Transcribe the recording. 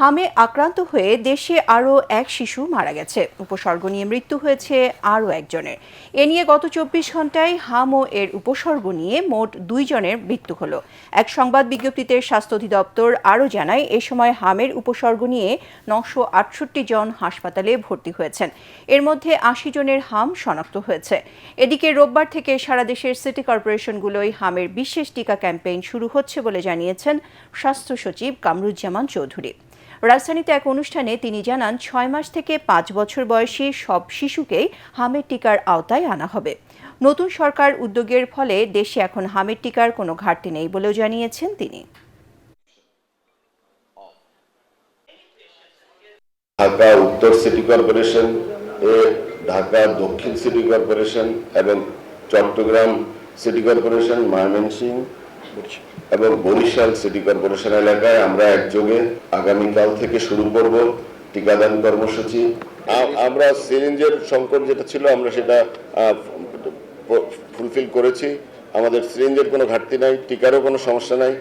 হামে আক্রান্ত হয়ে দেশে আরও এক শিশু মারা গেছে। উপসর্গ নিয়ে মৃত্যু হয়েছে আরও একজনের। এ নিয়ে গত ২৪ ঘন্টায় হাম ও এর উপসর্গ নিয়ে মোট ২ জনের মৃত্যু হলো। এক সংবাদ বিজ্ঞপ্তিতে স্বাস্থ্য অধিদপ্তর আরও জানায়, এ সময় হামের উপসর্গ নিয়ে ৯৬৮ জন হাসপাতালে ভর্তি হয়েছেন। এর মধ্যে ৮০ জনের হাম শনাক্ত হয়েছে। এদিকে রোববার থেকে সারা দেশের সিটি কর্পোরেশনগুলোয় হামের বিশেষ টিকা ক্যাম্পেইন শুরু হচ্ছে বলে জানিয়েছেন স্বাস্থ্য সচিব কামরুজ্জামান চৌধুরী। রাজধানীতে এক অনুষ্ঠানে তিনি জানান, ৬ মাস থেকে ৫ বছর বয়সী সব শিশুকেই হামের টিকার আওতায় আনা হবে। নতুন সরকার উদ্যোগের ফলে দেশে এখন হামের টিকার কোনো ঘাটতি নেই বলেও জানিয়েছেন তিনি। ঢাকা উত্তর সিটি কর্পোরেশন, ঢাকা দক্ষিণ সিটি কর্পোরেশন এবং চট্টগ্রাম সিটি কর্পোরেশন, ময়মনসিংহ এবং বরিশাল সিটি কর্পোরেশন এলাকায় আমরা একযোগে আগামীকাল থেকে শুরু করব টিকাদান কর্মসূচি। আমরা সিরিঞ্জের সংকট যেটা ছিল আমরা সেটা ফুলফিল করেছি। আমাদের সিরিঞ্জের কোনো ঘাটতি নাই, টিকারও কোনো সমস্যা নাই।